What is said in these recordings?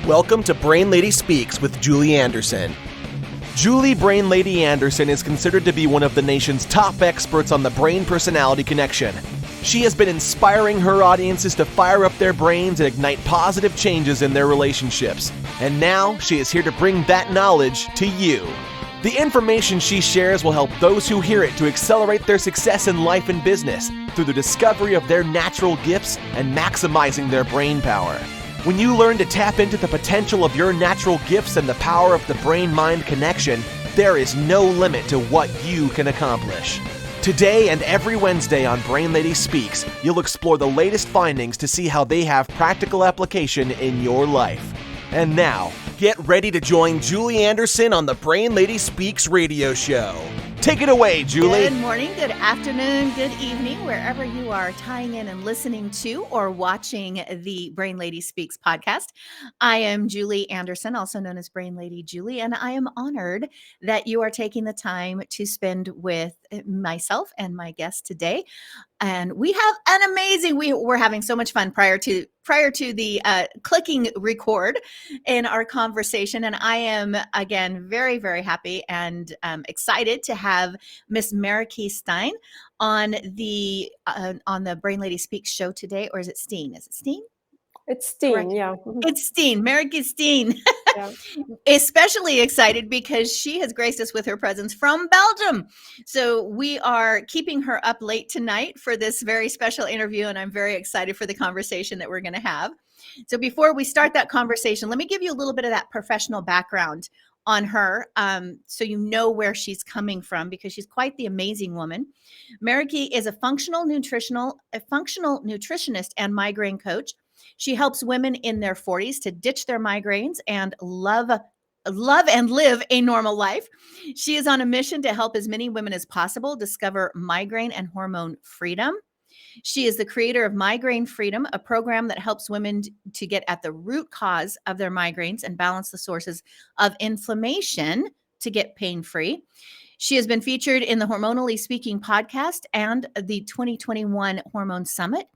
Welcome to Brain Lady Speaks with Julie Anderson. Julie Brain Lady Anderson is considered to be one of the nation's top experts on the brain-personality connection. She has been inspiring her audiences to fire up their brains and ignite positive changes in their relationships. And now she is here to bring that knowledge to you. The information she shares will help those who hear it to accelerate their success in life and business through the discovery of their natural gifts and maximizing their brain power. When you learn to tap into the potential of your natural gifts and the power of the brain-mind connection, there is no limit to what you can accomplish. Today and every Wednesday on Brain Lady Speaks, you'll explore the latest findings to see how they have practical application in your life. And now, get ready to join Julie Anderson on the Brain Lady Speaks radio show. Take it away, Julie. Good morning, good afternoon, good evening, wherever you are tying in and listening to or watching the Brain Lady Speaks podcast. I am Julie Anderson, also known as Brain Lady Julie, and I am honored that you are taking the time to spend with myself and my guest today. And we have an amazing, we're having so much fun prior to the clicking record in our conversation. And I am, again, very, very happy and excited to have Miss Marieke.Steen on the Brain Lady Speaks show today. Or is it Steen? Is it Steen? It's Steen, Correct. yeah. It's Steen, Marieke.Steen. Yeah. Especially excited because she has graced us with her presence from Belgium. So we are keeping her up late tonight for this very special interview, and I'm very excited for the conversation that we're going to have. So before we start that conversation, let me give you a little bit of that professional background on her, so you know where she's coming from, because she's quite the amazing woman. Marieke is a functional nutritionist and migraine coach. She helps women in their 40s to ditch their migraines and love and live a normal life. She is on a mission to help as many women as possible discover migraine and hormone freedom. She is the creator of Migraine Freedom, a program that helps women to get at the root cause of their migraines and balance the sources of inflammation to get pain-free. She has been featured in the Hormonally Speaking podcast and the 2021 Hormone Summit.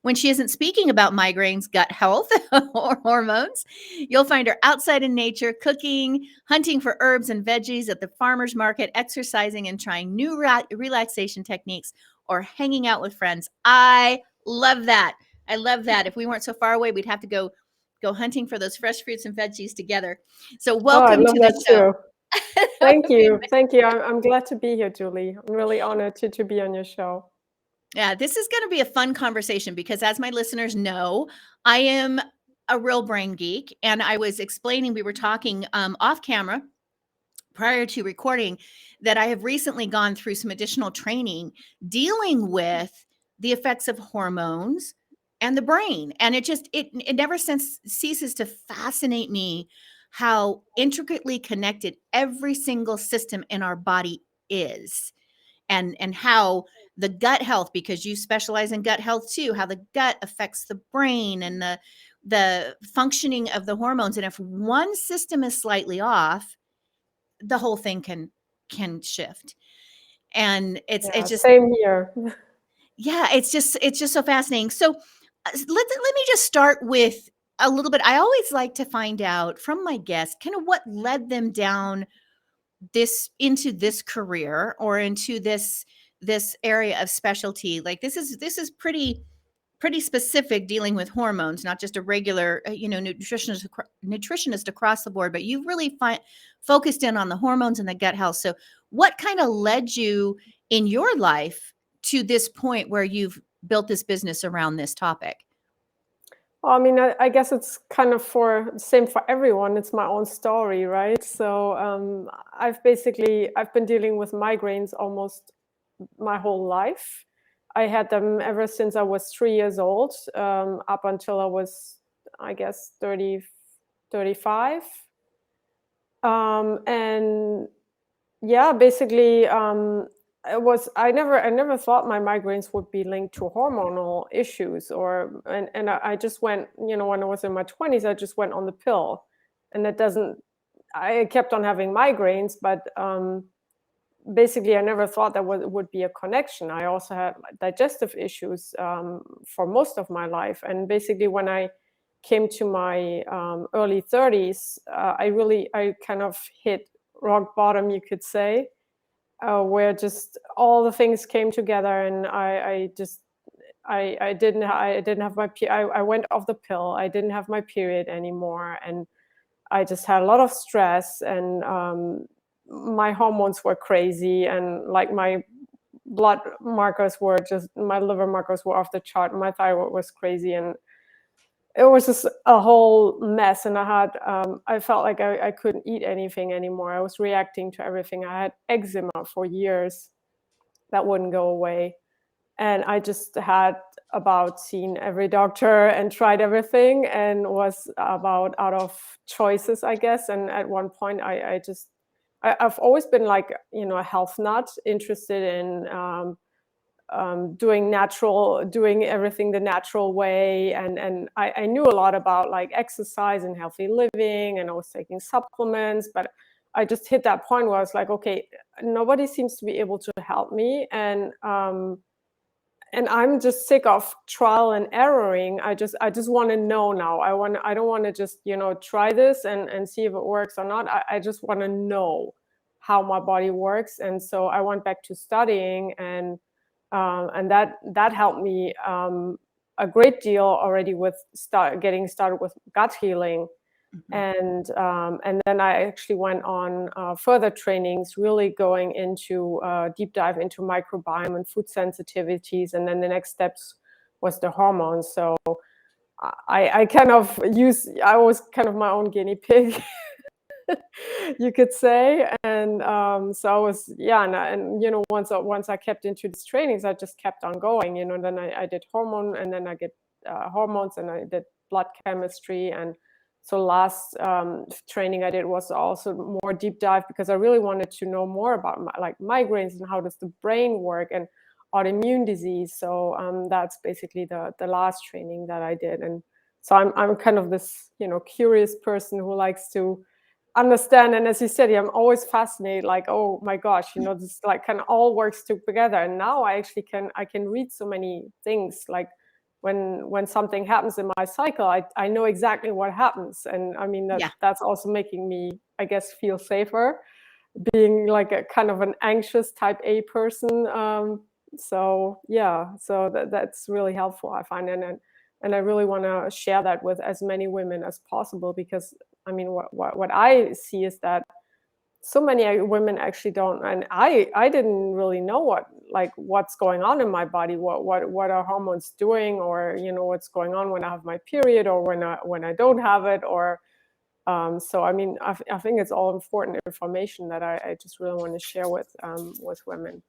When she isn't speaking about migraines, gut health, or hormones, you'll find her outside in nature, cooking, hunting for herbs and veggies at the farmer's market, exercising and trying new relaxation techniques, or hanging out with friends. I love that. I love that. If we weren't so far away, we'd have to go hunting for those fresh fruits and veggies together. So welcome to the show. Thank you. Thank you. I'm glad to be here, Julie. I'm really honored to be on your show. Yeah, this is going to be a fun conversation because, as my listeners know, I am a real brain geek. And I was explaining, we were talking off camera prior to recording, that I have recently gone through some additional training dealing with the effects of hormones and the brain. And it never ceases to fascinate me how intricately connected every single system in our body is. And how the gut health, because you specialize in gut health too, how the gut affects the brain and the functioning of the hormones. And if one system is slightly off, the whole thing can shift. And it's just same here. Yeah, it's just so fascinating. So let me just start with a little bit. I always like to find out from my guests kind of what led them down into this career or into this area of specialty. Like this is pretty specific, dealing with hormones, not just a regular nutritionist across the board, but you've really focused in on the hormones and the gut health. So what kind of led you in your life to this point where you've built this business around this topic? Well, I mean, I guess it's kind of same for everyone. It's my own story, right? So I've been dealing with migraines almost my whole life. I had them ever since I was 3 years old, up until I was, I guess, 35. And yeah, basically, I never thought my migraines would be linked to hormonal issues, and I just went, when I was in my 20s, I just went on the pill, and I kept on having migraines, but basically I never thought that would be a connection. I also had digestive issues for most of my life, and basically when I came to my early 30s, I kind of hit rock bottom, you could say, where just all the things came together, and I didn't have I went off the pill. I didn't have my period anymore, and I just had a lot of stress, and my hormones were crazy, and like my blood markers were my liver markers were off the chart. My thyroid was crazy, and it was just a whole mess. And I felt like I couldn't eat anything anymore. I was reacting to everything. I had eczema for years that wouldn't go away. And I just had about seen every doctor and tried everything, and was about out of choices, I guess. And at one point I've always been like, a health nut, interested in doing everything the natural way. And I knew a lot about like exercise and healthy living, and I was taking supplements, but I just hit that point where I was like, okay, nobody seems to be able to help me. And I'm just sick of trial and erroring. I just want to know now. I don't want to just, try this and see if it works or not. I just want to know how my body works. And so I went back to studying, and that helped me a great deal already with getting started with gut healing. And then I actually went on further trainings, really going into deep dive into microbiome and food sensitivities. And then the next steps was the hormones. So I was kind of my own guinea pig, you could say. And so I was, once I kept into these trainings, I just kept on going, then I did hormone, and then I get hormones, and I did blood chemistry. And so last training I did was also more deep dive, because I really wanted to know more about migraines and how does the brain work, and autoimmune disease. So that's basically the last training that I did. And so I'm kind of this, curious person who likes to understand. And as you said, I'm always fascinated, like, oh my gosh, this like kind of all works together. And now I actually can read so many things, like when something happens in my cycle, I know exactly what happens. And I mean, that's also making me, I guess, feel safer, being like a kind of an anxious type A person. So that's really helpful, I find. And I really want to share that with as many women as possible, because I mean, what I see is that so many women actually don't, and I didn't really know what's going on in my body, what are hormones doing, or what's going on when I have my period, or when I don't have it, or so I mean, I think it's all important information that I just really want to share with women.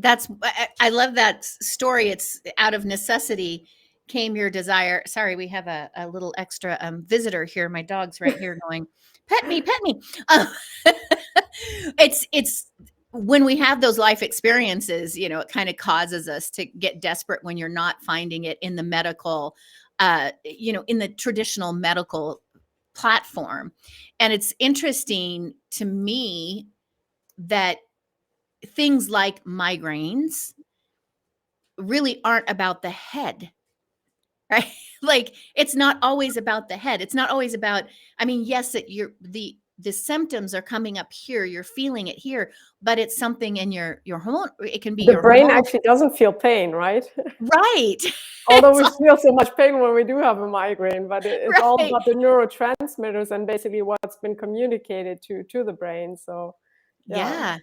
I love that story. It's out of necessity came your desire. Sorry, we have a little extra visitor here. My dog's right here going, pet me. It's when we have those life experiences, it kind of causes us to get desperate when you're not finding it in the medical, in the traditional medical platform. And it's interesting to me that things like migraines really aren't about the head, right? Like, it's not always about the head. It's not always about, I mean, yes, the symptoms are coming up here, you're feeling it here, but it's something in your hormone. It can be the your brain hormone. Actually doesn't feel pain, right? Right. Although we feel so much pain when we do have a migraine, but it's right. all about the neurotransmitters and basically what's been communicated to the brain. So yeah.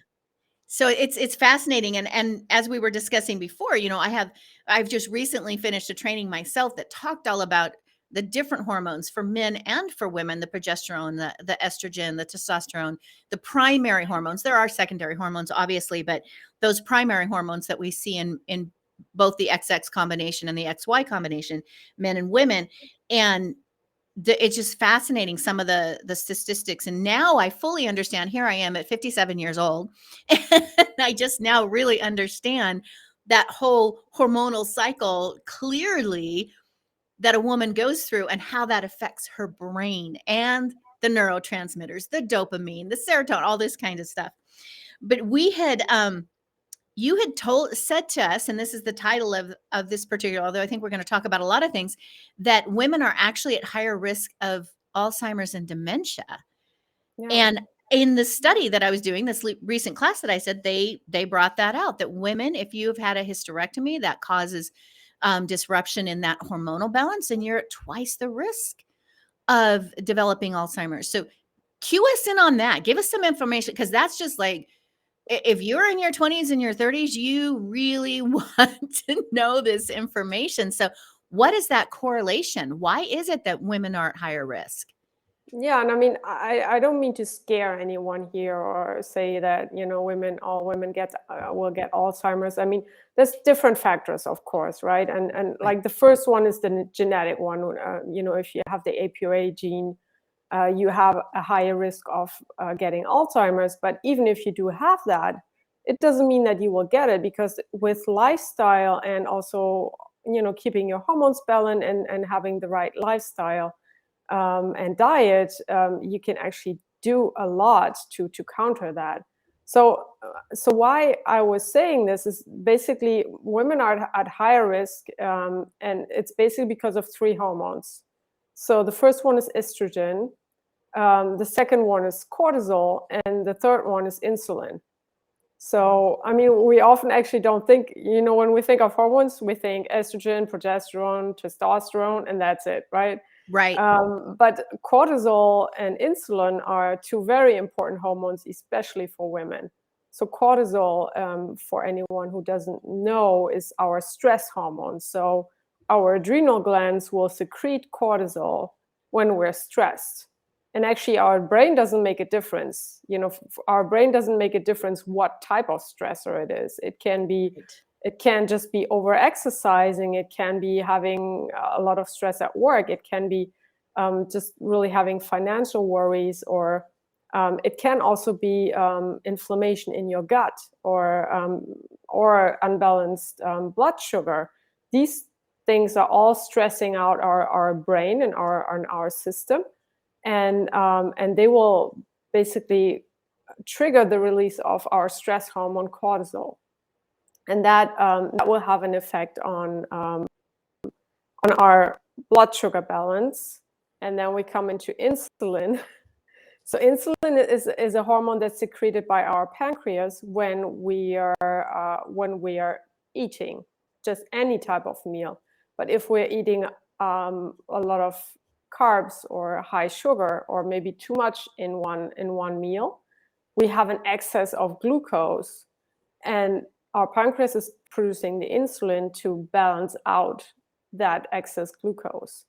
So it's fascinating. And as we were discussing before, I've just recently finished a training myself that talked all about the different hormones for men and for women, the progesterone, the estrogen, the testosterone, the primary hormones. There are secondary hormones, obviously, but those primary hormones that we see in both the XX combination and the XY combination, men and women. And it's just fascinating, some of the statistics. And now I fully understand. Here I am at 57 years old, and I just now really understand that whole hormonal cycle clearly that a woman goes through, and how that affects her brain and the neurotransmitters, the dopamine, the serotonin, all this kind of stuff. But we had you had said to us, and this is the title of this particular, although I think we're going to talk about a lot of things, that women are actually at higher risk of Alzheimer's and dementia. Yeah. And in the study that I was doing, this recent class that I said, they brought that out, that women, if you've had a hysterectomy that causes disruption in that hormonal balance, and you're at twice the risk of developing Alzheimer's. So cue us in on that. Give us some information, because that's just like, if you're in your 20s and your 30s, you really want to know this information. So what is that correlation? Why is it that women are at higher risk? Yeah, and I mean, I don't mean to scare anyone here or say that, all women will get Alzheimer's. I mean, there's different factors, of course, right? And like the first one is the genetic one. If you have the APOA gene, you have a higher risk of getting Alzheimer's. But even if you do have that, it doesn't mean that you will get it, because with lifestyle and also, keeping your hormones balanced and having the right lifestyle and diet, you can actually do a lot to counter that. So why I was saying this is basically women are at higher risk, and it's basically because of 3 hormones. So the first one is estrogen, the second one is cortisol, and the third one is insulin. So, I mean, we often actually don't think, when we think of hormones, we think estrogen, progesterone, testosterone, and that's it, right? Right. But cortisol and insulin are 2 very important hormones, especially for women. So cortisol, for anyone who doesn't know, is our stress hormone. So our adrenal glands will secrete cortisol when we're stressed. And actually, our brain doesn't make a difference. Our brain doesn't make a difference what type of stressor it is. It can just be over-exercising. It can be having a lot of stress at work. It can be just really having financial worries, or it can also be inflammation in your gut, or unbalanced blood sugar. These things are all stressing out our brain and our system, and they will basically trigger the release of our stress hormone cortisol. And that will have an effect on our blood sugar balance. And then we come into insulin. So insulin is a hormone that's secreted by our pancreas when we are eating just any type of meal. But if we're eating a lot of carbs or high sugar, or maybe too much in one meal, we have an excess of glucose, and our pancreas is producing the insulin to balance out that excess glucose.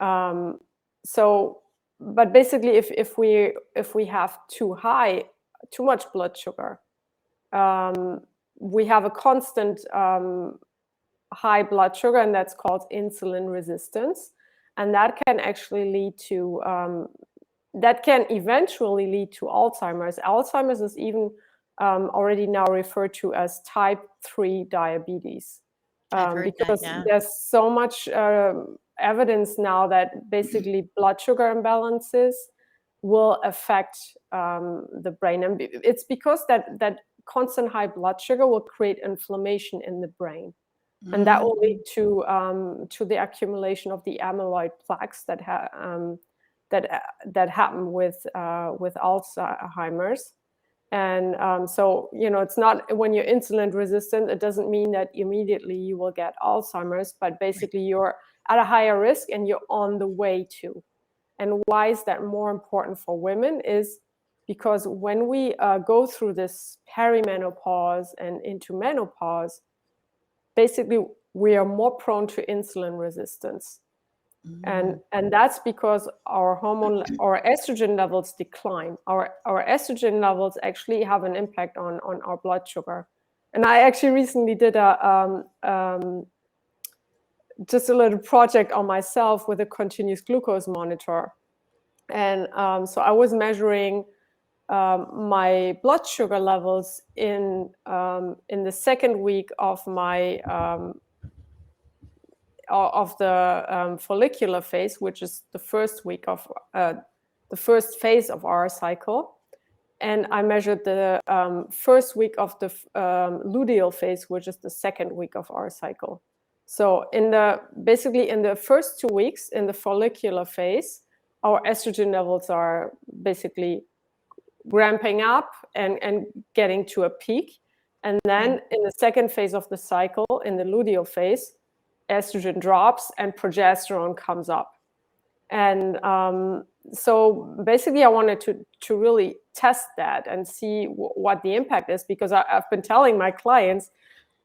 But basically, if we have too much blood sugar, we have a constant high blood sugar, and that's called insulin resistance, and that can actually lead to that can eventually lead to Alzheimer's. Alzheimer's is even already now referred to as type 3 diabetes, because there's so much evidence now that basically blood sugar imbalances will affect the brain, and it's because that constant high blood sugar will create inflammation in the brain, and that will lead to the accumulation of the amyloid plaques that happen with Alzheimer's. And so, it's not, when you're insulin resistant, it doesn't mean that immediately you will get Alzheimer's, but basically you're at a higher risk and you're on the way to. And why is that more important for women? Is because when we go through this perimenopause and into menopause, basically we are more prone to insulin resistance. And that's because our estrogen levels decline. Our estrogen levels actually have an impact on our blood sugar. And I actually recently did just a little project on myself with a continuous glucose monitor. And so I was measuring my blood sugar levels in the second week of my of the follicular phase, which is the first week of the first phase of our cycle. and I measured the first week of the luteal phase, which is the second week of our cycle. So basically in the first 2 weeks in the follicular phase, our estrogen levels are basically ramping up and getting to a peak. And then in the second phase of the cycle, in the luteal phase, estrogen drops and progesterone comes up. And so basically I wanted to really test that and see what the impact is, because I've been telling my clients,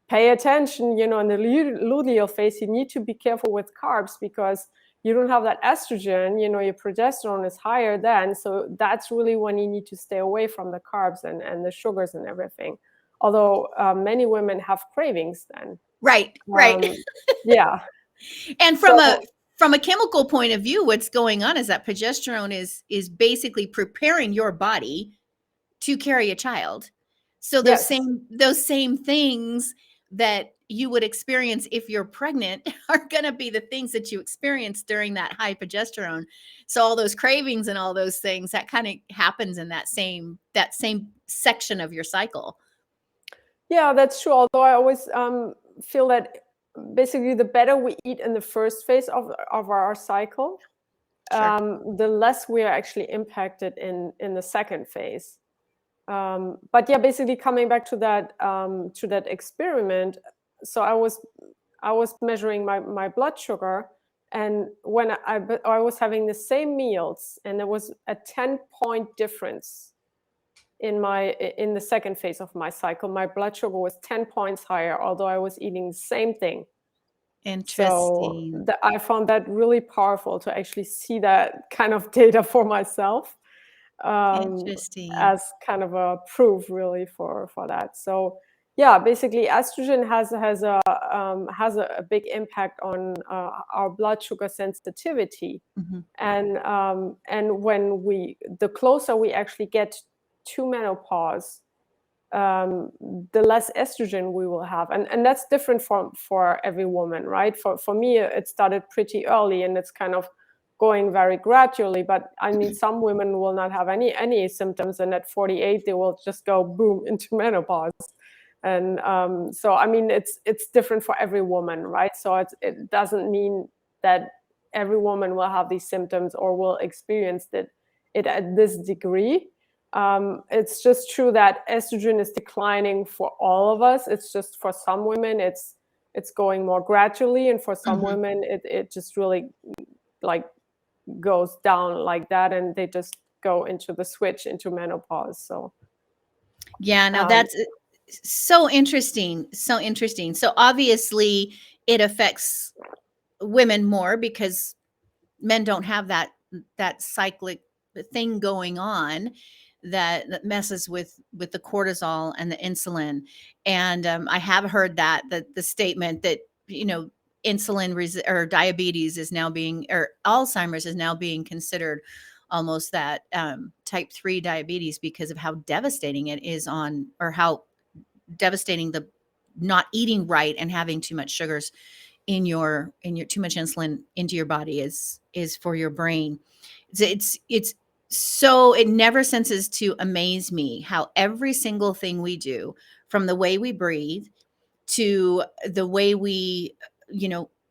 pay attention, in the luteal phase, you need to be careful with carbs because you don't have that estrogen, your progesterone is higher then. So that's really when you need to stay away from the carbs and the sugars and everything. Although many women have cravings then. Right. Yeah. And from a chemical point of view, what's going on is that progesterone is basically preparing your body to carry a child. So those same things that you would experience if you're pregnant are going to be the things that you experience during that high progesterone. So all those cravings and all those things, that kind of happens in that same section of your cycle. Yeah, that's true. Although I always feel that basically the better we eat in the first phase of our cycle, the less we are actually impacted in the second phase. But yeah, basically coming back to that experiment, so I was measuring my blood sugar, and when I was having the same meals, and there was a 10-point difference in the second phase of my cycle. My blood sugar was 10 points higher, although I was eating the same thing. Interesting. So I found that really powerful to actually see that kind of data for myself. Interesting. As kind of a proof really for that. So yeah, basically estrogen has a big impact on our blood sugar sensitivity. Mm-hmm. And when the closer we actually get to menopause, the less estrogen we will have, and that's different for every woman, right? For me, it started pretty early, and it's kind of going very gradually. But I mean, some women will not have any symptoms, and at 48 they will just go boom into menopause. And so I mean, it's different for every woman, right? So it doesn't mean that every woman will have these symptoms or will experience it at this degree. It's just true that estrogen is declining for all of us. It's just for some women it's going more gradually, and for some women it just really like goes down like that, and they just go into the switch into menopause. So yeah, now that's so interesting. So obviously it affects women more because men don't have that cyclic thing going on that messes with the cortisol and the insulin. And I have heard that the statement that, insulin or diabetes is now or Alzheimer's is now being considered almost that type 3 diabetes because of how devastating it is or how devastating the not eating right and having too much sugars in your too much insulin into your body is for your brain. It's so it never ceases to amaze me how every single thing we do, from the way we breathe to the way we,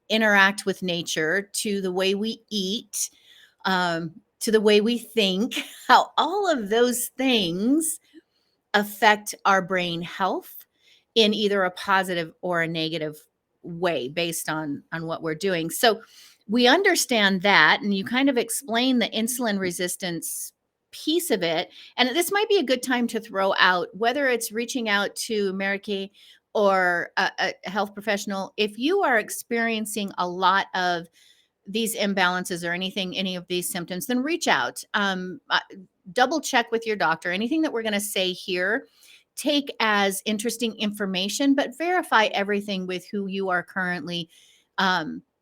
interact with nature, to the way we eat, to the way we think, how all of those things affect our brain health in either a positive or a negative way based on what we're doing. So we understand that, and you kind of explain the insulin resistance piece of it. And this might be a good time to throw out, whether it's reaching out to Marieke or a health professional, if you are experiencing a lot of these imbalances or any of these symptoms, then reach out. Double check with your doctor. Anything that we're going to say here, take as interesting information, but verify everything with who you are currently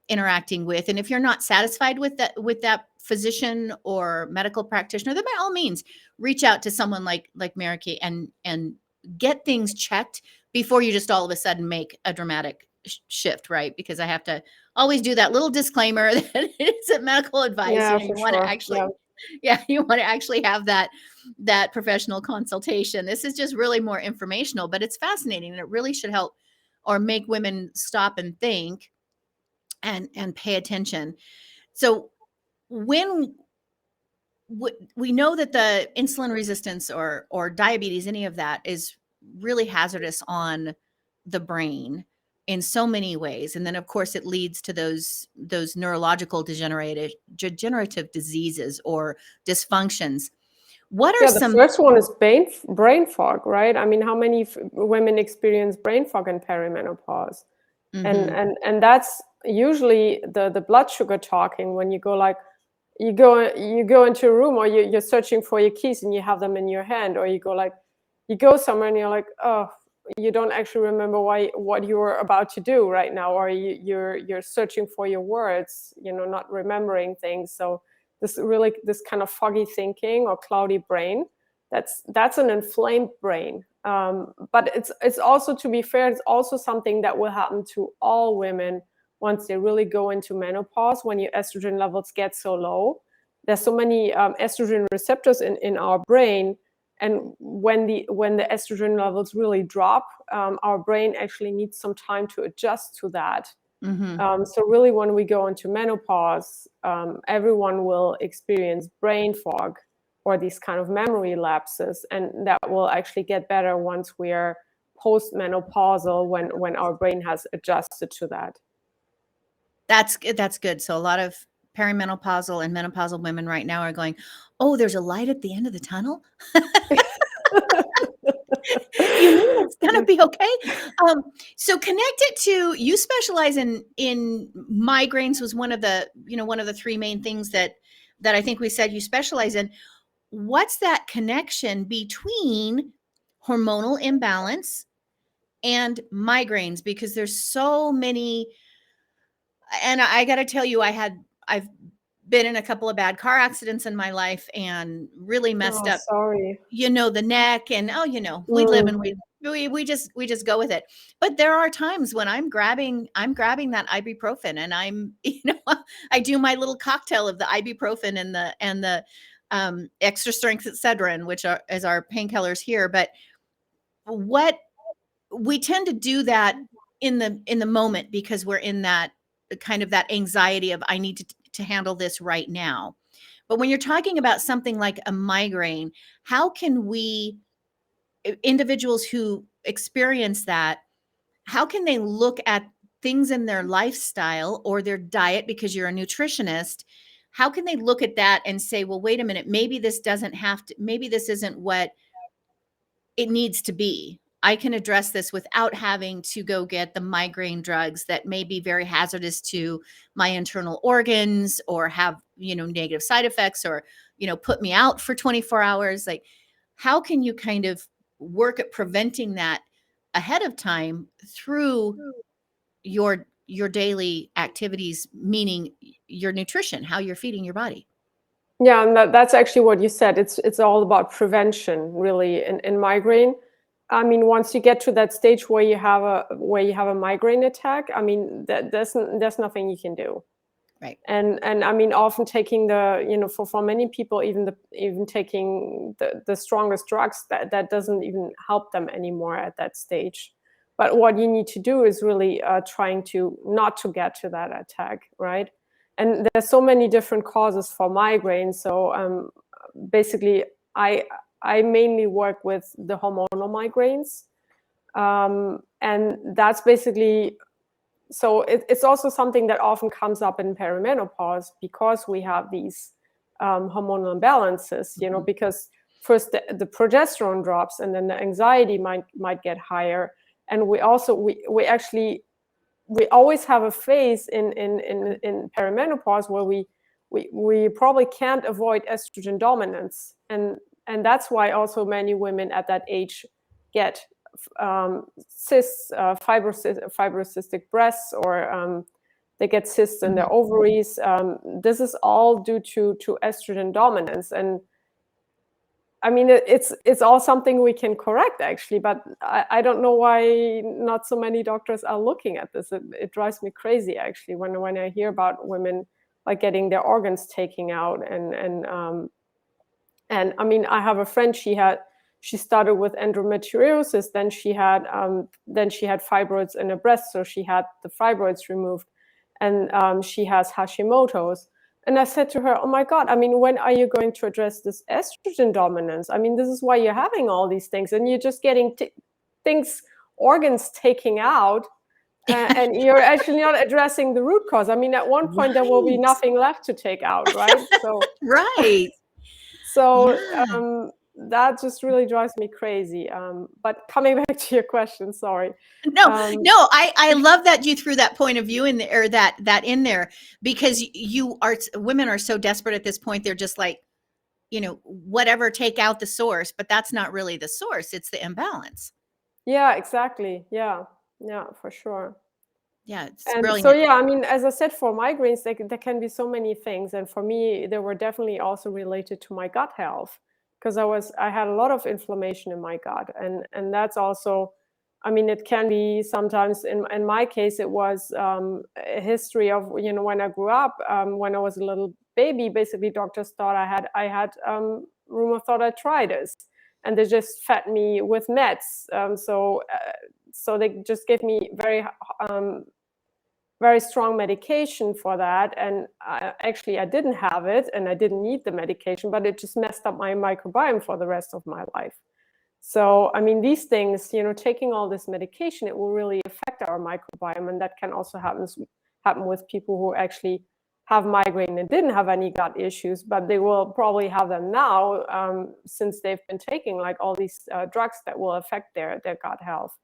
interacting with. And if you're not satisfied with that physician or medical practitioner, then by all means reach out to someone like Marieke and get things checked before you just all of a sudden make a dramatic shift, right? Because I have to always do that little disclaimer that it isn't medical advice. Yeah, You want to actually Yeah, you want to actually have that professional consultation. This is just really more informational, but it's fascinating, and it really should help or make women stop and think and pay attention. So when we know that the insulin resistance or diabetes, any of that, is really hazardous on the brain in so many ways, and then of course it leads to those neurological degenerative diseases or dysfunctions. What are Yeah, the some first one is brain fog, right? I mean, how many women experience brain fog in perimenopause? And Mhm. and that's usually the blood sugar talking when you go like you go into a room, or you're searching for your keys and you have them in your hand, or you go somewhere and you're like, oh, you don't actually remember what you were about to do right now, or you're searching for your words, not remembering things. So this kind of foggy thinking or cloudy brain, that's an inflamed brain. But it's also, to be fair, it's also something that will happen to all women once they really go into menopause, when your estrogen levels get so low. There's so many estrogen receptors in our brain, and when the estrogen levels really drop, our brain actually needs some time to adjust to that. Mhm. So really, when we go into menopause, everyone will experience brain fog or these kind of memory lapses, and that will actually get better once we are post-menopausal, when our brain has adjusted to that. That's good. So a lot of perimenopausal and menopausal women right now are going, "Oh, there's a light at the end of the tunnel? You mean it's gonna be okay?" So connect it to, you specialize in migraines, was one of the, one of the three main things that I think we said you specialize in. What's that connection between hormonal imbalance and migraines? Because there's so many, and I got to tell you, I've been in a couple of bad car accidents in my life and really messed Oh, up, sorry. the neck, and we live and Mm. we just go with it. But there are times when I'm grabbing that ibuprofen, and I do my little cocktail of the ibuprofen and the extra strength Excedrin, which is our painkillers here. But what we tend to do that in the moment, because we're in that kind of that anxiety of, I need to handle this right now. But when you're talking about something like a migraine, how can we, individuals who experience that, how can they look at things in their lifestyle or their diet, because you're a nutritionist? How can they look at that and say, well, wait a minute, maybe this doesn't have to, maybe this isn't what it needs to be. I can address this without having to go get the migraine drugs that may be very hazardous to my internal organs, or have, negative side effects, or, put me out for 24 hours. Like, how can you kind of work at preventing that ahead of time through your daily activities, meaning your nutrition, how you're feeding your body? Yeah, and that's actually what you said. It's all about prevention, really, in migraine. I mean, once you get to that stage where you have a migraine attack, I mean, there's nothing you can do. Right. And I mean, often taking for many people, even taking the strongest drugs, that doesn't even help them anymore at that stage. But what you need to do is really trying to not to get to that attack, right? And there's so many different causes for migraine. So basically, I mainly work with the hormonal migraines, and that's basically, so it's also something that often comes up in perimenopause, because we have these hormonal imbalances, Mhm. because first the progesterone drops, and then the anxiety might get higher. And we actually we always have a phase in perimenopause where we probably can't avoid estrogen dominance, and that's why also many women at that age get cysts, fibrocystic breasts, or they get cysts in their ovaries. This is all due to estrogen dominance. And I mean, it's all something we can correct, actually, but I don't know why not so many doctors are looking at this. It drives me crazy, actually, when I hear about women like getting their organs taken out. And I mean, I have a friend, she started with endometriosis, then she had fibroids in her breast, so she had the fibroids removed, and she has Hashimoto's. And I said to her, oh my God, I mean, when are you going to address this estrogen dominance? I mean, this is why you're having all these things, and you're just getting organs taken out, and you're actually not addressing the root cause. I mean, at one point there will be nothing left to take out, right? So Right. so Yeah. that just really drives me crazy. But coming back to your question, sorry. No, I love that you threw that point of view in there, or that in there, because women are so desperate at this point. They're just like, whatever, take out the source, but that's not really the source. It's the imbalance. Yeah, exactly. Yeah, for sure. Yeah, it's And brilliant. so, yeah, I mean, as I said, for migraines, there can be so many things. And for me, they were definitely also related to my gut health, because I had a lot of inflammation in my gut. And that's also, I mean, it can be sometimes, in my case, it was a history of, when I grew up, when I was a little baby, basically doctors thought I had rheumatoid arthritis, and they just fed me with meds. So they just gave me very strong medication for that. And I didn't have it, and I didn't need the medication, but it just messed up my microbiome for the rest of my life. So, I mean, these things, taking all this medication, it will really affect our microbiome. And that can also happen with people who actually have migraine and didn't have any gut issues, but they will probably have them now, since they've been taking like all these drugs that will affect their gut health.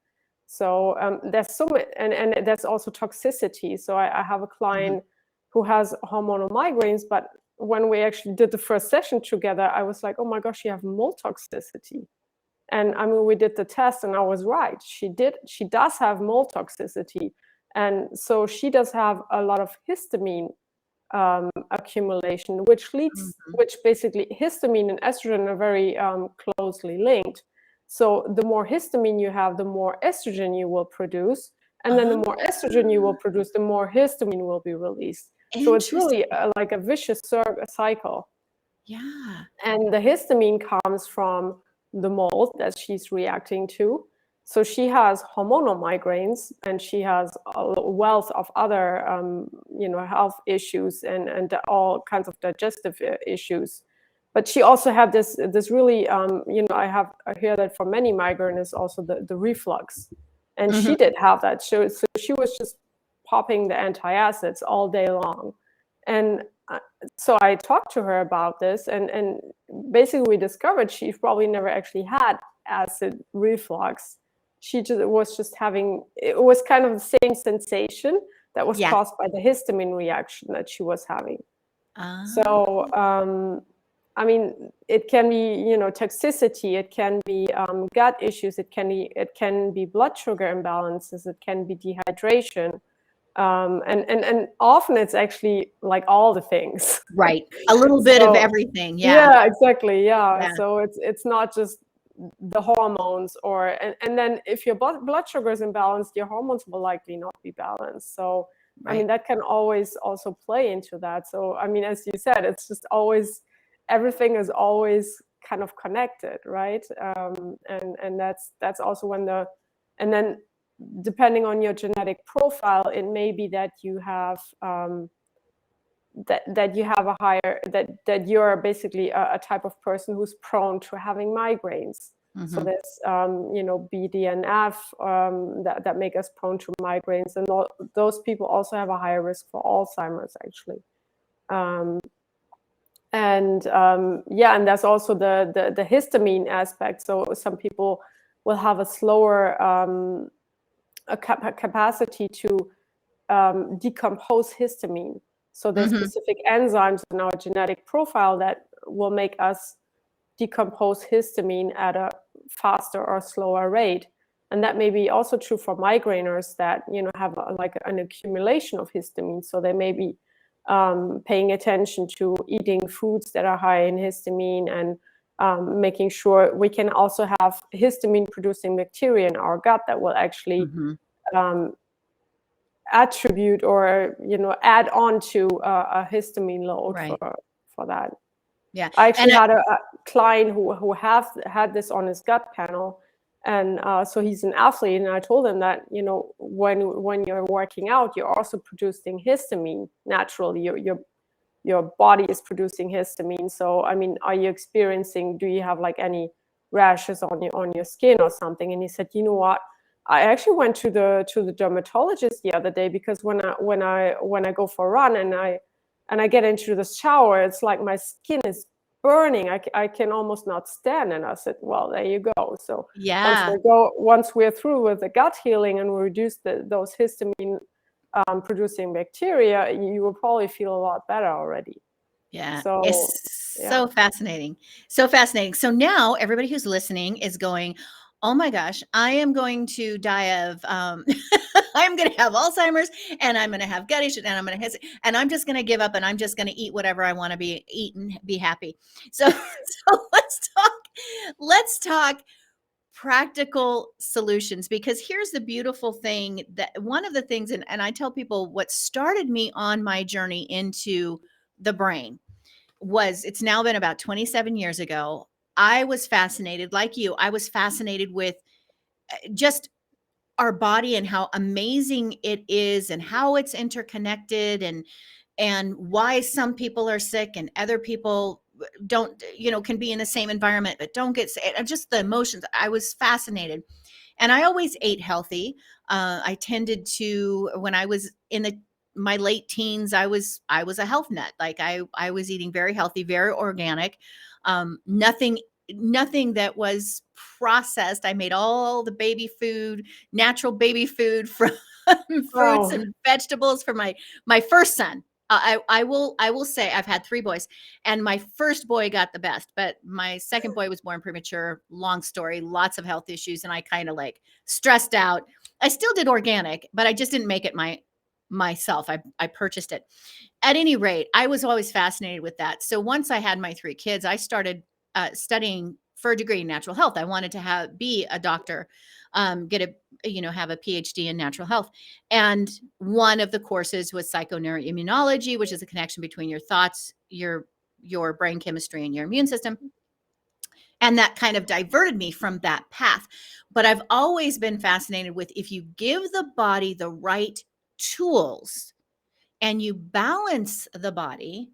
So there's so much, and there's also toxicity. So I have a client who has hormonal migraines, but when we actually did the first session together, I was like, oh my gosh, you have mold toxicity. And I mean, we did the test, and I was right. She does have mold toxicity. And so she does have a lot of histamine accumulation, which basically histamine and estrogen are very closely linked. So the more histamine you have, the more estrogen you will produce. And then the more estrogen you will produce, the more histamine will be released. So it's really like a vicious cycle. Yeah. And the histamine comes from the mold that she's reacting to. So she has hormonal migraines, and she has a wealth of other, health issues and all kinds of digestive issues. But she also had this really, I hear that for many migraines also the reflux, and she did have that. So she was just popping the antacids all day long, and so I talked to her about this, and basically we discovered she probably never actually had acid reflux. She was just having, it was kind of the same sensation that was caused by the histamine reaction that she was having. So, I mean, it can be, toxicity, it can be gut issues, it can be blood sugar imbalances, it can be dehydration. And often it's actually like all the things. Right. A little bit of everything. Yeah, exactly. Yeah. So it's not just the hormones, and then if your blood sugar is imbalanced, your hormones will likely not be balanced. So, I mean, that can always also play into that. So, I mean, as you said, it's just always, everything is always kind of connected, right? And that's also when and then depending on your genetic profile, it may be that you have that you have a higher, that you're basically a type of person who's prone to having migraines. So there's BDNF that make us prone to migraines, and those people also have a higher risk for Alzheimer's, actually. And there's also the histamine aspect. So some people will have a slower capacity to decompose histamine. So there's specific enzymes in our genetic profile that will make us decompose histamine at a faster or slower rate. And that may be also true for migraineurs that, have like an accumulation of histamine. So they may be paying attention to eating foods that are high in histamine, and making sure we can also have histamine producing bacteria in our gut that will actually attribute or add on to a histamine load Right. for that. Yeah. I actually And had a client who had this on his gut panel, and so he's an athlete, and I told him that when you're working out, you're also producing histamine naturally. Your body is producing histamine. So I mean, do you have like any rashes on your skin or something? And he said, you know what? I actually went to the dermatologist the other day, because when I go for a run and I get into the shower, it's like my skin is burning. I can almost not stand. And I said, well, there you go. So yeah. once we're through with the gut healing and we reduce those histamine producing bacteria, you will probably feel a lot better already. Yeah. So It's yeah. so fascinating. So fascinating. So now everybody who's listening is going, oh my gosh, I am going to die of, I'm going to have Alzheimer's, and I'm going to have gut issues, and I'm going to and I'm just going to give up, and I'm just going to eat whatever I want to eat and be happy. So let's talk practical solutions, because here's the beautiful thing, that one of the things, and I tell people what started me on my journey into the brain was, it's now been about 27 years ago. I was fascinated, like you, I was fascinated with just our body and how amazing it is and how it's interconnected, and why some people are sick and other people don't, can be in the same environment but don't get sick. Just the emotions. I was fascinated, and I always ate healthy. I tended to, when I was in my late teens, I was a health nut. Like I was eating very healthy, very organic, nothing that was processed. I made all the baby food, natural baby food from fruits Wow. and vegetables for my first son. I will say I've had 3 boys, and my first boy got the best, but my second boy was born premature. Long story, lots of health issues, and I kind of like stressed out. I still did organic, but I just didn't make it myself. I purchased it. At any rate, I was always fascinated with that. So once I had my 3 kids, I started studying for a degree in natural health. I wanted to be a doctor, have a PhD in natural health. And one of the courses was psychoneuroimmunology, which is a connection between your thoughts, your brain chemistry, and your immune system. And that kind of diverted me from that path. But I've always been fascinated with, if you give the body the right tools and you balance the body,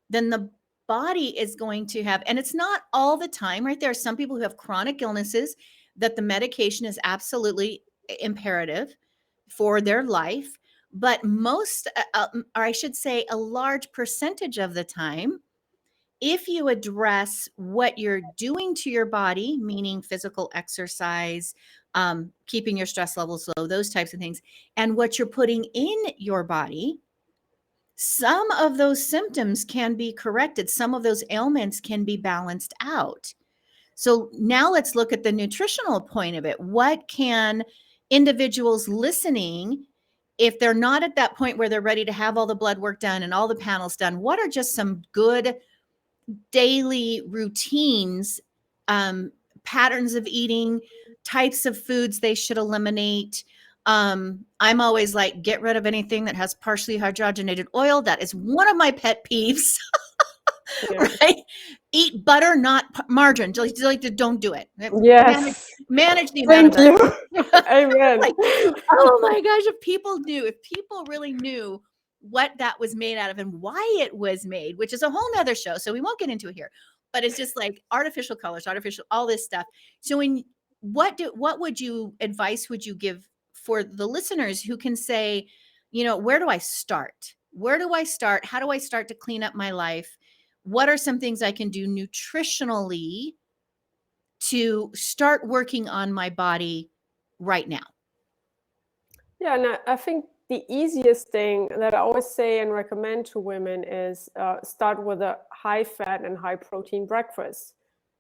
then the body is going to have, and it's not all the time, right? There are some people who have chronic illnesses that the medication is absolutely imperative for their life. But most, or I should say, a large percentage of the time, if you address what you're doing to your body, meaning physical exercise, keeping your stress levels low, those types of things, and what you're putting in your body, some of those symptoms can be corrected. Some of those ailments can be balanced out. So now let's look at the nutritional point of it. What can individuals listening, if they're not at that point where they're ready to have all the blood work done and all the panels done, what are just some good daily routines, patterns of eating, types of foods they should eliminate? I'm always like, get rid of anything that has partially hydrogenated oil. That is one of my pet peeves. Yeah. Right? Eat butter, not margarine. Don't do it. Yes. Manage the amount of Thank butter. you. Amen. Like, oh my gosh, if people really knew what that was made out of and why it was made, which is a whole nother show, so we won't get into it here, but it's just like artificial colors, artificial, all this stuff. So what advice would you give for the listeners who can say, where do I start? Where do I start? How do I start to clean up my life? What are some things I can do nutritionally to start working on my body right now? Yeah, and I think the easiest thing that I always say and recommend to women is start with a high fat and high protein breakfast.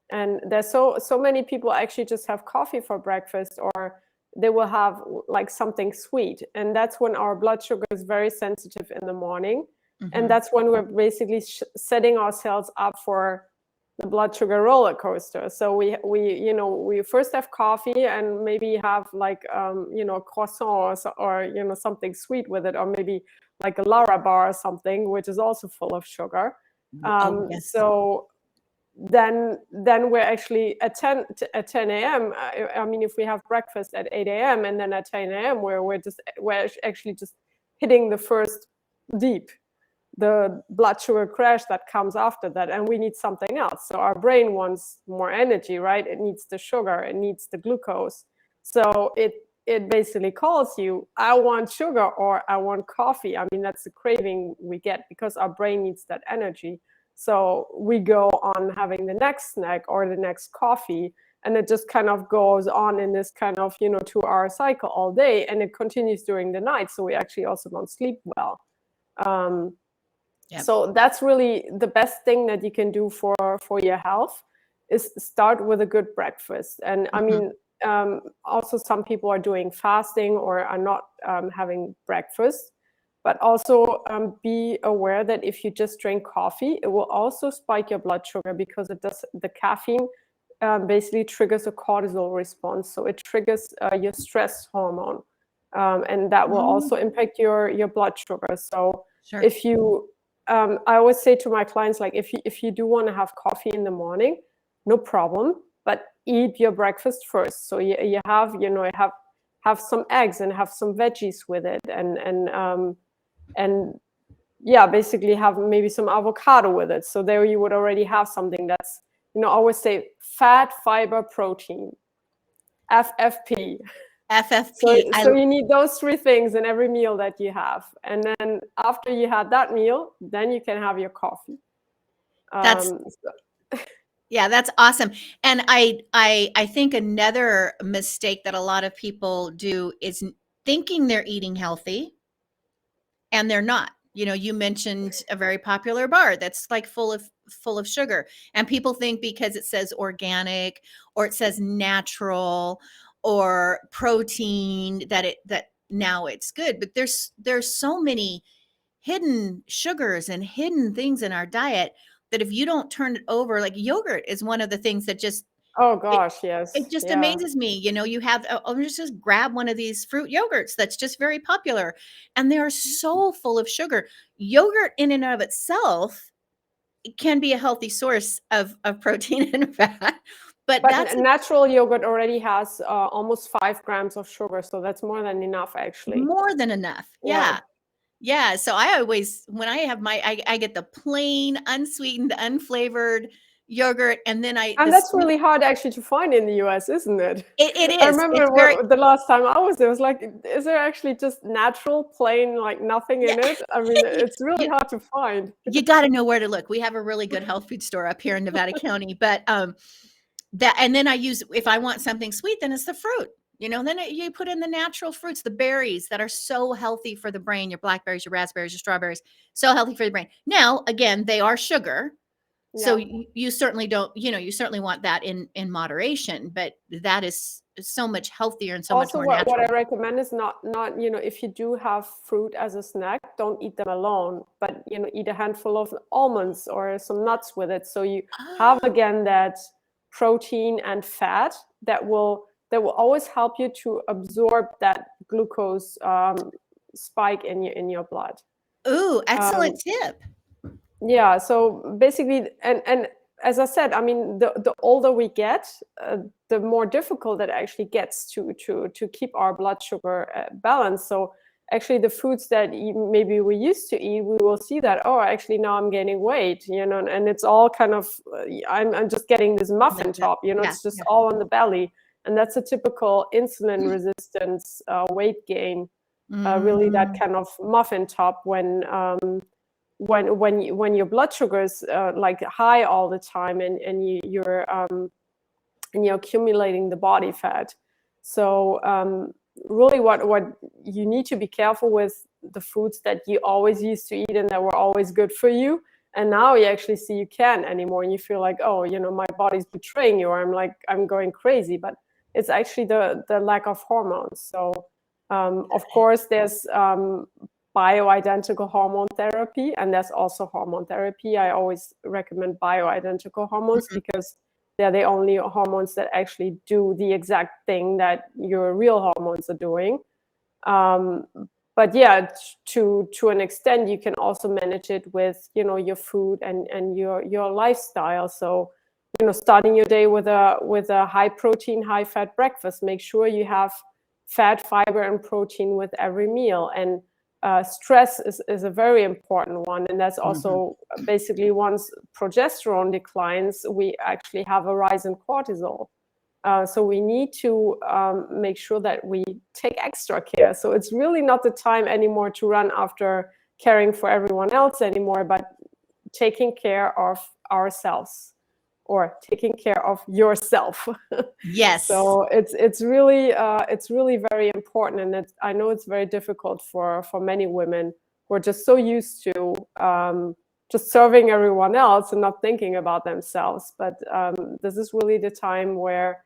And there's so many people actually just have coffee for breakfast, or they will have like something sweet. And that's when our blood sugar is very sensitive in the morning. Mhm. And that's when we're basically setting ourselves up for the blood sugar roller coaster. So we first have coffee and maybe have like a croissant or something sweet with it, or maybe like a Lara bar or something, which is also full of sugar. Yes. So then we're actually at 10 a.m. I mean, if we have breakfast at 8 a.m. and then at 10 a.m. we're actually just hitting the first the blood sugar crash that comes after that, and we need something else. So our brain wants more energy, right? It needs the sugar, it needs the glucose. So it basically calls you, I want sugar or I want coffee. I mean, that's the craving we get because our brain needs that energy. So we go on having the next snack or the next coffee, and it just kind of goes on in this kind of 2-hour cycle all day, and it continues during the night. So we actually also don't sleep well. Yep. So that's really the best thing that you can do for your health, is start with a good breakfast. And I mean, also some people are doing fasting or are not having breakfast, but also be aware that if you just drink coffee, it will also spike your blood sugar, because it does, the caffeine basically triggers a cortisol response. So it triggers your stress hormone, and that will also impact your blood sugar. So Sure. if you I always say to my clients, like, if you do want to have coffee in the morning, no problem, but eat your breakfast first. So you have have some eggs and have some veggies with it, and yeah, basically have maybe some avocado with it. So there you would already have something that's, I always say fat, fiber, protein, FFP. FFP. So you need those 3 things in every meal that you have. And then after you had that meal, then you can have your coffee. Yeah, that's awesome. And I think another mistake that a lot of people do is thinking they're eating healthy, and they're not. You mentioned a very popular bar that's like full of sugar, and people think because it says organic or it says natural or protein that now it's good. But there's so many hidden sugars and hidden things in our diet that if you don't turn it over, like yogurt is one of the things that just, Oh gosh, yes. it just Yeah. amazes me. You have, just grab one of these fruit yogurts that's just very popular, and they are so full of sugar. Yogurt in and of itself can be a healthy source of protein and fat, but that's natural yogurt already has almost 5 grams of sugar, so that's more than enough, actually. more than enough. Yeah. Yeah. So I always, when I have I get the plain, unsweetened, unflavored yogurt, and then And that's really hard actually to find in the US, isn't it? It is. I remember It's very, the last time I was there, was like, is there actually just natural, plain, like nothing in it? I mean, it's really hard to find. you got to know where to look. We have a really good health food store up here in Nevada County, but and then I use, if I want something sweet, then it's the fruit. Then you put in the natural fruits, the berries that are so healthy for the brain, your blackberries, your raspberries, your strawberries, so healthy for the brain. Now, again, they are sugar. So you certainly don't, you certainly want that in moderation, but that is so much healthier and so much more natural. What I recommend is not, if you do have fruit as a snack, don't eat them alone, but, eat a handful of almonds or some nuts with it. So you have, again, that protein and fat that will always help you to absorb that glucose spike in your blood. Ooh, excellent tip. Yeah, so basically, and as I said, I mean, the older we get, the more difficult it actually gets to keep our blood sugar balanced. So actually, the foods that maybe we used to eat, we will see that, oh, actually now I'm gaining weight, and it's all kind of, I'm just getting this muffin top, it's just all on the belly, and that's a typical insulin resistance weight gain, really that kind of muffin top when your blood sugar is like high all the time, and you're accumulating the body fat. So really what you need to be careful with the foods that you always used to eat and that were always good for you, and now you actually see you can't anymore, and you feel like, oh, my body's betraying you, or I'm going crazy, but it's actually the lack of hormones. So of course there's bioidentical hormone therapy, and there's also hormone therapy. I always recommend bioidentical hormones because they're the only hormones that actually do the exact thing that your real hormones are doing. But yeah, to an extent, you can also manage it with, your food and your lifestyle. So, starting your day with a high protein, high fat breakfast. Make sure you have fat, fiber, and protein with every meal. And stress is a very important one. And that's also basically, once progesterone declines, we actually have a rise in cortisol. So we need to make sure that we take extra care. So it's really not the time anymore to run after caring for everyone else anymore, but taking care of ourselves, or taking care of yourself. Yes. So it's really very important, and I know it's very difficult for many women who are just so used to just serving everyone else and not thinking about themselves. But this is really the time where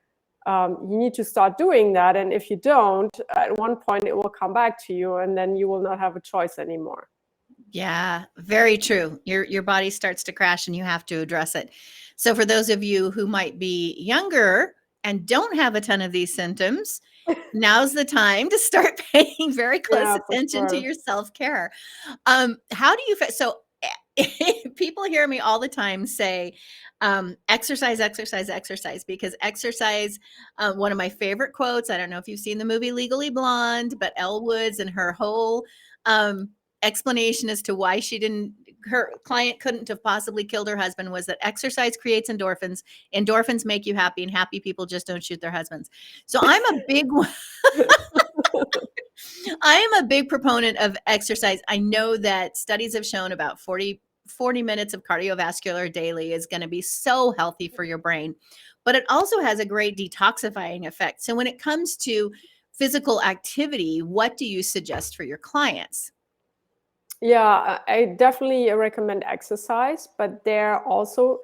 you need to start doing that. And if you don't, at one point it will come back to you, and then you will not have a choice anymore. Yeah, very true. Your body starts to crash and you have to address it. So for those of you who might be younger and don't have a ton of these symptoms, now's the time to start paying very close attention to your self-care. How do you so people hear me all the time say exercise, because exercise, one of my favorite quotes, I don't know if you've seen the movie Legally Blonde, but Elle Woods and her whole explanation as to why her client couldn't have possibly killed her husband was that exercise creates endorphins. Endorphins make you happy, and happy people just don't shoot their husbands. So I'm a big I am a big proponent of exercise. I know that studies have shown about 40 minutes of cardiovascular daily is going to be so healthy for your brain, but it also has a great detoxifying effect. So when it comes to physical activity, what do you suggest for your clients? Yeah, I definitely recommend exercise, but there also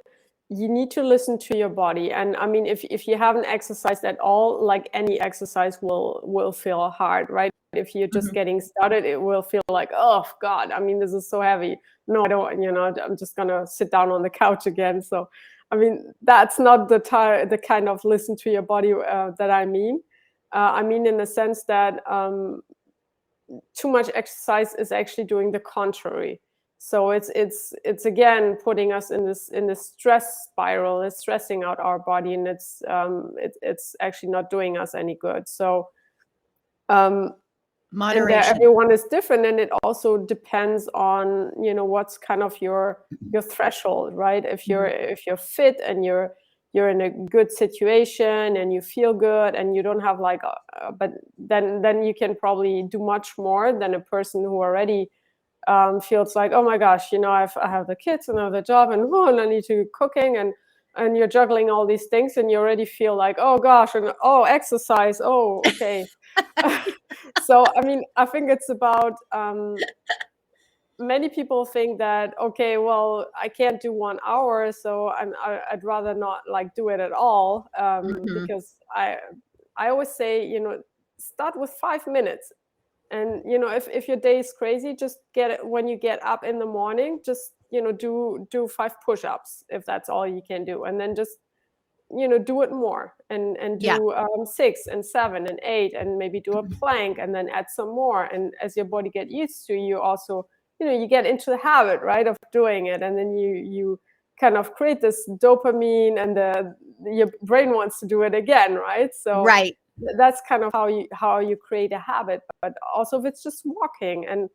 you need to listen to your body. And I mean, if you haven't exercised at all, like any exercise will feel hard, right? If you're just getting started, it will feel like, oh God, I mean, this is so heavy. No, I don't, I'm just gonna sit down on the couch again. So, I mean, that's not the kind of listen to your body that I mean. I mean, in the sense that too much exercise is actually doing the contrary. So it's again putting us in this stress spiral. It's stressing out our body, and it's actually not doing us any good. So moderation. And everyone is different, and it also depends on what's kind of your threshold, right? If you're fit and you're in a good situation and you feel good and you don't have but then you can probably do much more than a person who already feels like, oh my gosh, I have the kids and I have the job and I need to cooking and you're juggling all these things and you already feel like, oh gosh, and exercise, okay. So I mean, I think it's about many people think that, okay, well, I can't do 1 hour, so I'd rather not do it at all, because I always say, start with 5 minutes. And if your day is crazy, just get it when you get up in the morning, just do 5 push-ups if that's all you can do, and then just do it more and do 6 and 7 and 8, and maybe do a plank and then add some more. And as your body get used to, you also you get into the habit, right, of doing it, and then you kind of create this dopamine, and your brain wants to do it again, right? So right. That's kind of how you create a habit. But also, if it's just walking, and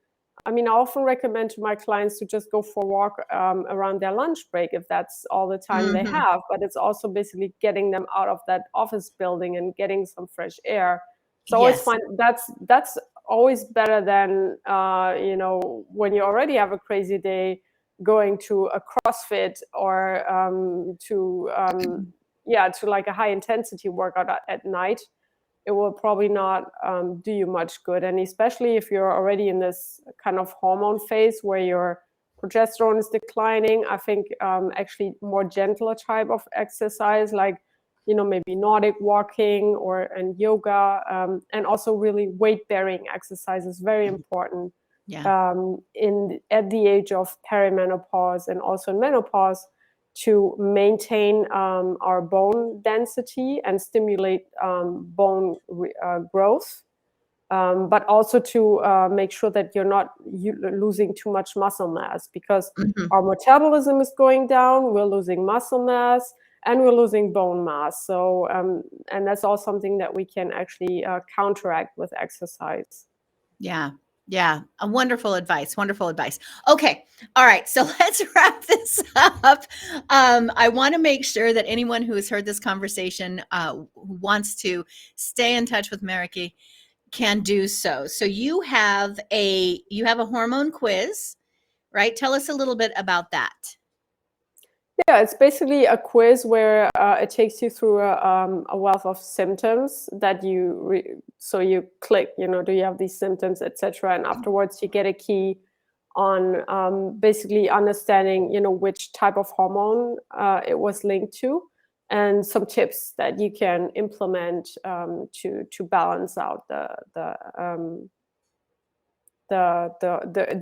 I mean, I often recommend to my clients to just go for a walk around their lunch break if that's all the time they have. But it's also basically getting them out of that office building and getting some fresh air. So I always find that's always better than when you already have a crazy day, going to a CrossFit or to a high intensity workout at night. It will probably not do you much good. And especially if you're already in this kind of hormone phase where your progesterone is declining, I think actually more gentler type of exercise, like maybe Nordic walking and yoga, and also really weight bearing exercise is very important. Yeah. at the age of perimenopause and also in menopause, to maintain our bone density and stimulate bone growth, but also to make sure that you're not losing too much muscle mass, because Mhm. our metabolism is going down, we're losing muscle mass, and we're losing bone mass. So, and that's all something that we can actually counteract with exercise. Yeah. Yeah. A wonderful advice. Wonderful advice. Okay. All right. So let's wrap this up. I want to make sure that anyone who has heard this conversation who wants to stay in touch with Marieke can do so. So you have a hormone quiz, right? Tell us a little bit about that. Yeah, it's basically a quiz where it takes you through a wealth of symptoms that so you click, do you have these symptoms, etc. And afterwards you get a key on basically understanding, which type of hormone it was linked to, and some tips that you can implement to balance out the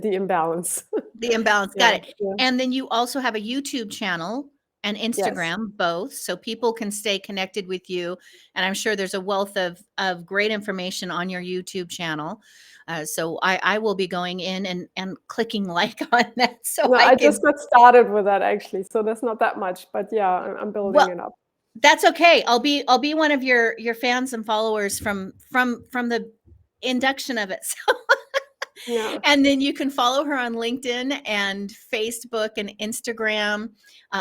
imbalance. The imbalance. Yeah, Got it. yeah. And then you also have a YouTube channel and Yes. Instagram, both, so people can stay connected with you. And I'm sure there's a wealth of great information on your YouTube channel. So I will be going in and clicking like on that so No, I I can. just got started with that actually, so there's not that much, but yeah, I'm building Well, it up. that's okay. I'll be one of your fans and followers from the induction of it. So Yeah. and then you can follow her on LinkedIn and Facebook and Instagram.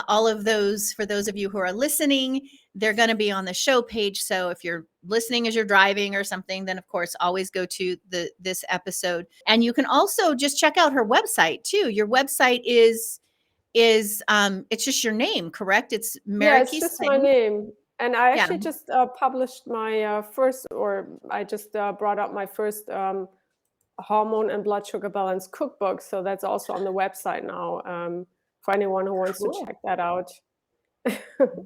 All of those, for those of you who are listening, they're going to be on the show page. So if you're listening as you're driving or something, then of course always go to this episode. And you can also just check out her website too. Your website is it's just your name, correct? It's Yeah, it's just my Marieke.Steen.NTP. name. And I Yeah. actually just published my I just brought up my first hormone and blood sugar balance cookbook. So that's also on the website now, for anyone who wants to Cool. check that out. Yeah.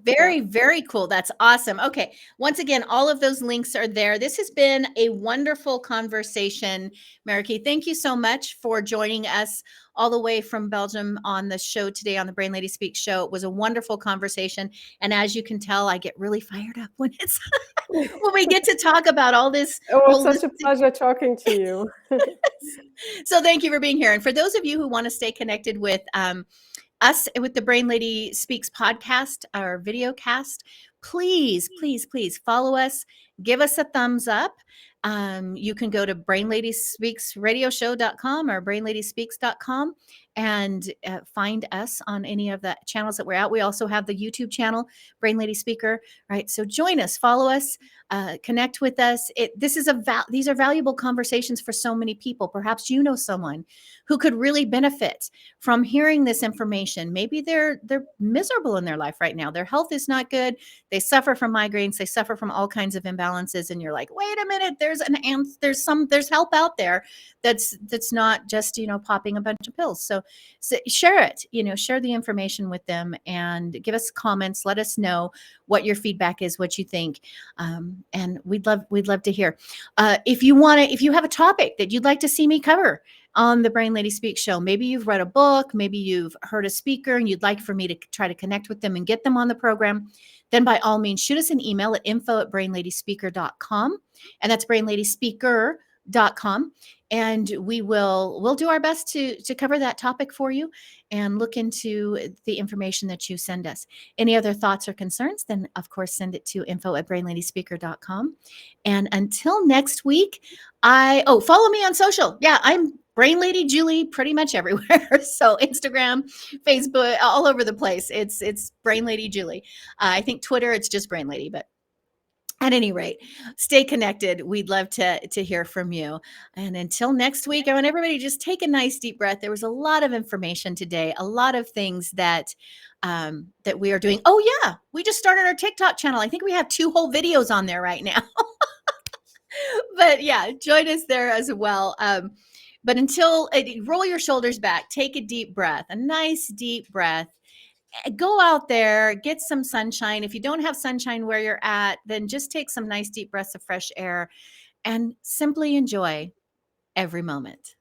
Very, very cool. That's awesome. Okay. Once again, all of those links are there. This has been a wonderful conversation, Marieke. Thank you so much for joining us all the way from Belgium on the show today on the Brain Lady Speak show. It was a wonderful conversation. And as you can tell, I get really fired up when it's when we get to talk about all this It was such a holistic. pleasure talking to you. So thank you for being here. And for those of you who want to stay connected with us with the Brain Lady Speaks podcast, our videocast, please, please, please follow us. Give us a thumbs up. You can go to brainladyspeaksradioshow.com or brainladyspeaks.com and find us on any of the channels that we're at. We also have the YouTube channel, Brain Lady Speaker, right? So join us, follow us, connect with us. These are valuable conversations for so many people. Perhaps you know someone who could really benefit from hearing this information. Maybe they're miserable in their life right now. Their health is not good. They suffer from migraines. They suffer from all kinds of imbalances. And you're like, wait a minute, there's help out there that's not just, popping a bunch of pills. So share it, share the information with them and give us comments. Let us know what your feedback is, what you think. And we'd love to hear. If you have a topic that you'd like to see me cover on the Brain Lady Speak show, maybe you've read a book, maybe you've heard a speaker and you'd like for me to try to connect with them and get them on the program, then by all means, shoot us an email at info@brainladyspeaker.com. And that's brainladyspeaker.com. And we'll do our best to cover that topic for you and look into the information that you send us. Any other thoughts or concerns, then of course send it to info@brainladyspeaker.com. And until next week, follow me on social. Yeah, I'm Brain Lady Julie pretty much everywhere. So Instagram, Facebook, all over the place. It's Brain Lady Julie. I think Twitter, it's just Brain Lady, but at any rate, stay connected. We'd love to hear from you. And until next week, I want everybody to just take a nice deep breath. There was a lot of information today, a lot of things that we are doing. Oh yeah, we just started our TikTok channel. I think we have 2 whole videos on there right now. But yeah, join us there as well. But roll your shoulders back, take a deep breath, a nice deep breath. Go out there, get some sunshine. If you don't have sunshine where you're at, then just take some nice deep breaths of fresh air and simply enjoy every moment.